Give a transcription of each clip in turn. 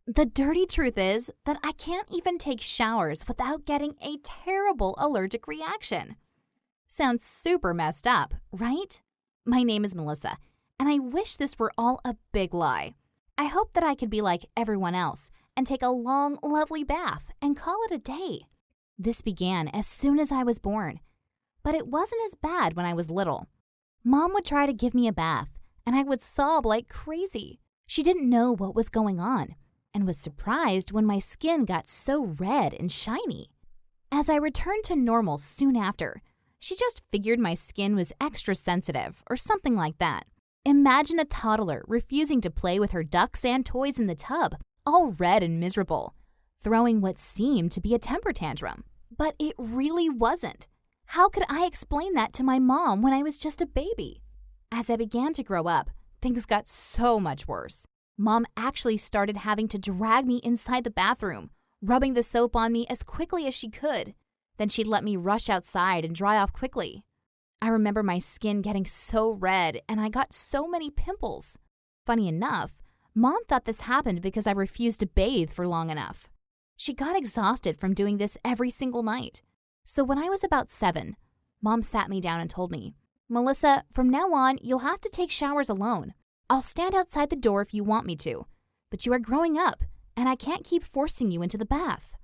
The dirty truth is that I can't even take showers without getting a terrible allergic reaction. Sounds super messed up, right? My name is Melissa, and I wish this were all a big lie. I hope that I could be like everyone else and take a long, lovely bath and call it a day. This began as soon as I was born, but it wasn't as bad when I was little. Mom would try to give me a bath, and I would sob like crazy. She didn't know what was going on and was surprised when my skin got so red and shiny. As I returned to normal soon after, she just figured my skin was extra sensitive or something like that. Imagine a toddler refusing to play with her ducks and toys in the tub, all red and miserable, throwing what seemed to be a temper tantrum. But it really wasn't. How could I explain that to my mom when I was just a baby? As I began to grow up, things got so much worse. Mom actually started having to drag me inside the bathroom, rubbing the soap on me as quickly as she could. Then she'd let me rush outside and dry off quickly. I remember my skin getting so red and I got so many pimples. Funny enough, Mom thought this happened because I refused to bathe for long enough. She got exhausted from doing this every single night. So when I was about 7, Mom sat me down and told me, "Melissa, from now on, you'll have to take showers alone. I'll stand outside the door if you want me to, but you are growing up, and I can't keep forcing you into the bath."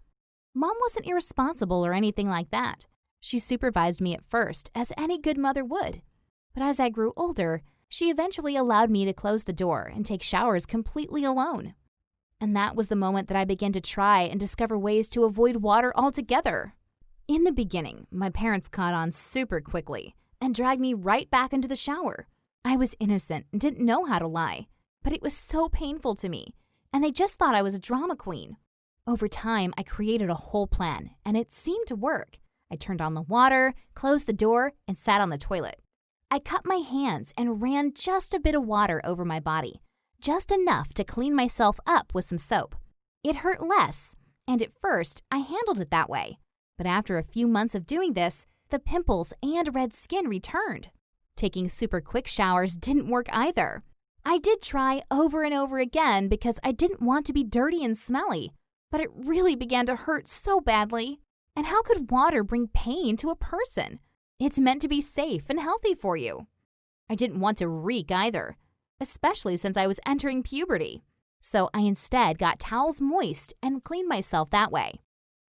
Mom wasn't irresponsible or anything like that. She supervised me at first, as any good mother would. But as I grew older, she eventually allowed me to close the door and take showers completely alone. And that was the moment that I began to try and discover ways to avoid water altogether. In the beginning, my parents caught on super quickly and dragged me right back into the shower. I was innocent and didn't know how to lie, but it was so painful to me, and they just thought I was a drama queen. Over time, I created a whole plan, and it seemed to work. I turned on the water, closed the door, and sat on the toilet. I cut my hands and ran just a bit of water over my body, just enough to clean myself up with some soap. It hurt less, and at first, I handled it that way. But after a few months of doing this, the pimples and red skin returned. Taking super quick showers didn't work either. I did try over and over again because I didn't want to be dirty and smelly, but it really began to hurt so badly. And how could water bring pain to a person? It's meant to be safe and healthy for you. I didn't want to reek either, especially since I was entering puberty. So I instead got towels moist and cleaned myself that way.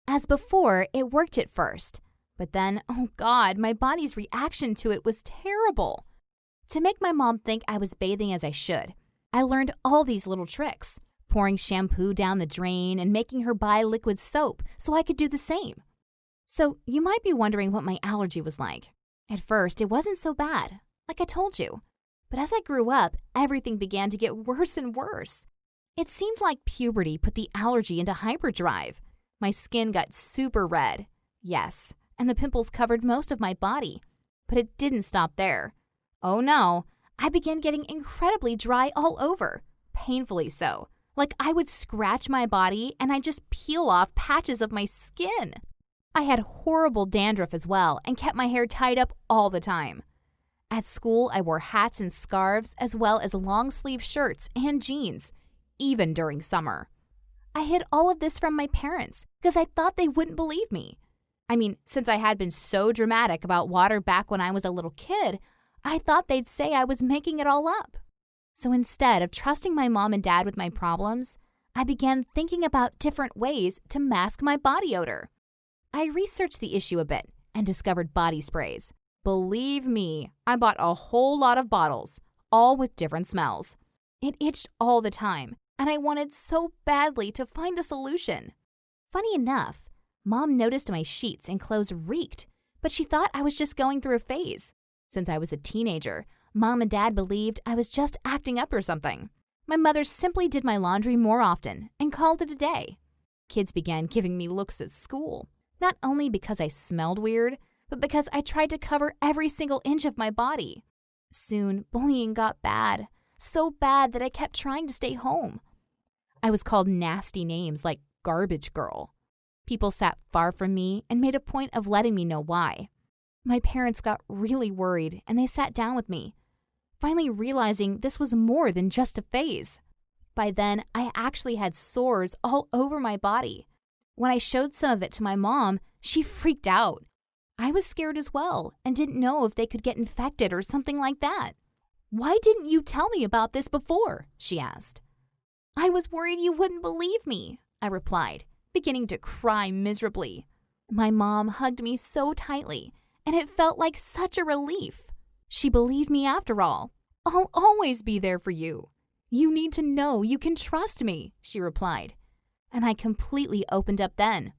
As before, it worked at first. But then, oh God, my body's reaction to it was terrible. To make my mom think I was bathing as I should, I learned all these little tricks, pouring shampoo down the drain and making her buy liquid soap so I could do the same. So you might be wondering what my allergy was like. At first, it wasn't so bad, like I told you. But as I grew up, everything began to get worse and worse. It seemed like puberty put the allergy into hyperdrive. My skin got super red. Yes. And the pimples covered most of my body. But it didn't stop there. Oh no, I began getting incredibly dry all over, painfully so. Like I would scratch my body and I'd just peel off patches of my skin. I had horrible dandruff as well and kept my hair tied up all the time. At school, I wore hats and scarves as well as long-sleeve shirts and jeans, even during summer. I hid all of this from my parents because I thought they wouldn't believe me. I mean, since I had been so dramatic about water back when I was a little kid, I thought they'd say I was making it all up. So instead of trusting my mom and dad with my problems, I began thinking about different ways to mask my body odor. I researched the issue a bit and discovered body sprays. Believe me, I bought a whole lot of bottles, all with different smells. It itched all the time, and I wanted so badly to find a solution. Funny enough, Mom noticed my sheets and clothes reeked, but she thought I was just going through a phase. Since I was a teenager, Mom and Dad believed I was just acting up or something. My mother simply did my laundry more often and called it a day. Kids began giving me looks at school, not only because I smelled weird, but because I tried to cover every single inch of my body. Soon, bullying got bad, so bad that I kept trying to stay home. I was called nasty names like garbage girl. People sat far from me and made a point of letting me know why. My parents got really worried and they sat down with me, finally realizing this was more than just a phase. By then, I actually had sores all over my body. When I showed some of it to my mom, she freaked out. I was scared as well and didn't know if they could get infected or something like that. "Why didn't you tell me about this before?" she asked. "I was worried you wouldn't believe me," I replied, beginning to cry miserably. My mom hugged me so tightly, and it felt like such a relief. She believed me after all. "I'll always be there for you. You need to know you can trust me," she replied. And I completely opened up then.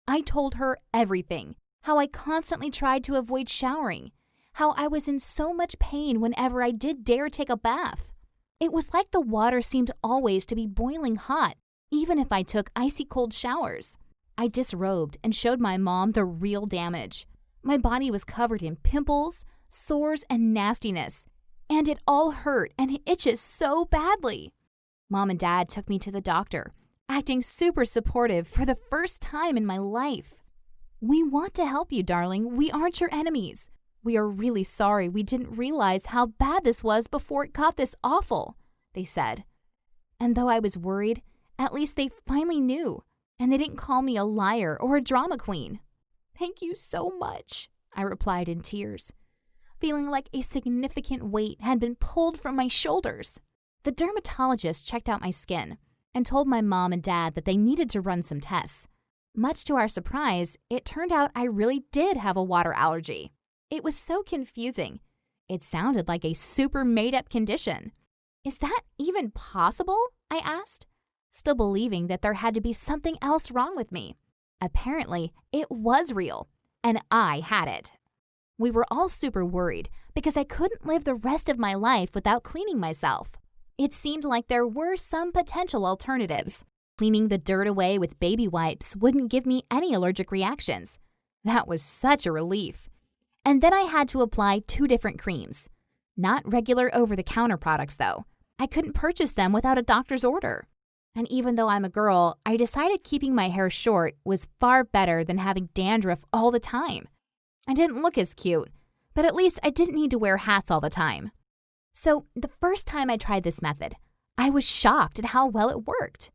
I told her everything, how I constantly tried to avoid showering, how I was in so much pain whenever I did dare take a bath. It was like the water seemed always to be boiling hot, even if I took icy cold showers. I disrobed and showed my mom the real damage. My body was covered in pimples, sores, and nastiness, and it all hurt and itches so badly. Mom and Dad took me to the doctor, acting super supportive for the first time in my life. "We want to help you, darling. We aren't your enemies. We are really sorry we didn't realize how bad this was before it got this awful," they said. And though I was worried, at least they finally knew, and they didn't call me a liar or a drama queen. "Thank you so much," I replied in tears, feeling like a significant weight had been pulled from my shoulders. The dermatologist checked out my skin and told my mom and dad that they needed to run some tests. Much to our surprise, it turned out I really did have a water allergy. It was so confusing. It sounded like a super made-up condition. "Is that even possible?" I asked, still believing that there had to be something else wrong with me. Apparently, it was real, and I had it. We were all super worried because I couldn't live the rest of my life without cleaning myself. It seemed like there were some potential alternatives. Cleaning the dirt away with baby wipes wouldn't give me any allergic reactions. That was such a relief. And then I had to apply 2 different creams. Not regular over-the-counter products, though. I couldn't purchase them without a doctor's order. And even though I'm a girl, I decided keeping my hair short was far better than having dandruff all the time. I didn't look as cute, but at least I didn't need to wear hats all the time. So the first time I tried this method, I was shocked at how well it worked.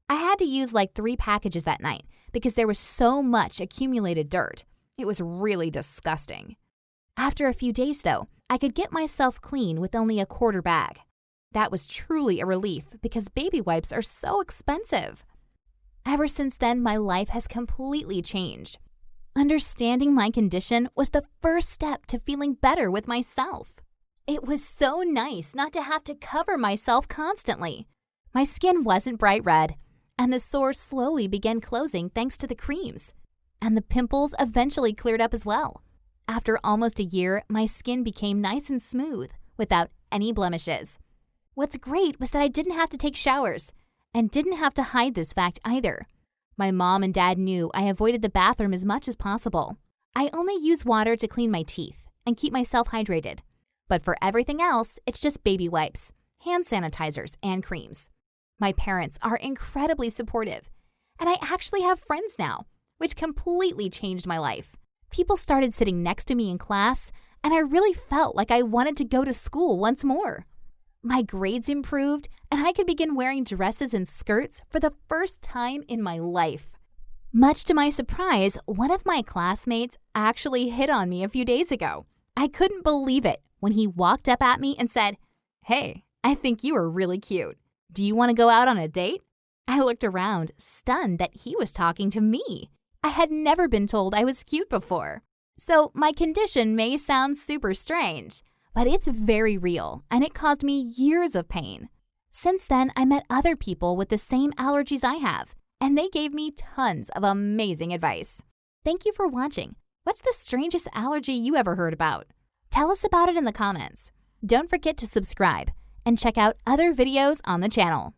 I had to use like 3 packages that night because there was so much accumulated dirt. It was really disgusting. After a few days, though, I could get myself clean with only a quarter bag. That was truly a relief because baby wipes are so expensive. Ever since then, my life has completely changed. Understanding my condition was the first step to feeling better with myself. It was so nice not to have to cover myself constantly. My skin wasn't bright red, and the sores slowly began closing thanks to the creams. And the pimples eventually cleared up as well. After almost a year, my skin became nice and smooth, without any blemishes. What's great was that I didn't have to take showers, and didn't have to hide this fact either. My mom and dad knew I avoided the bathroom as much as possible. I only use water to clean my teeth and keep myself hydrated. But for everything else, it's just baby wipes, hand sanitizers, and creams. My parents are incredibly supportive, and I actually have friends now, which completely changed my life. People started sitting next to me in class, and I really felt like I wanted to go to school once more. My grades improved, and I could begin wearing dresses and skirts for the first time in my life. Much to my surprise, one of my classmates actually hit on me a few days ago. I couldn't believe it when he walked up at me and said, "Hey, I think you are really cute. Do you want to go out on a date?" I looked around, stunned that he was talking to me. I had never been told I was cute before. So my condition may sound super strange, but it's very real, and it caused me years of pain. Since then, I met other people with the same allergies I have, and they gave me tons of amazing advice. Thank you for watching. What's the strangest allergy you ever heard about? Tell us about it in the comments. Don't forget to subscribe and check out other videos on the channel.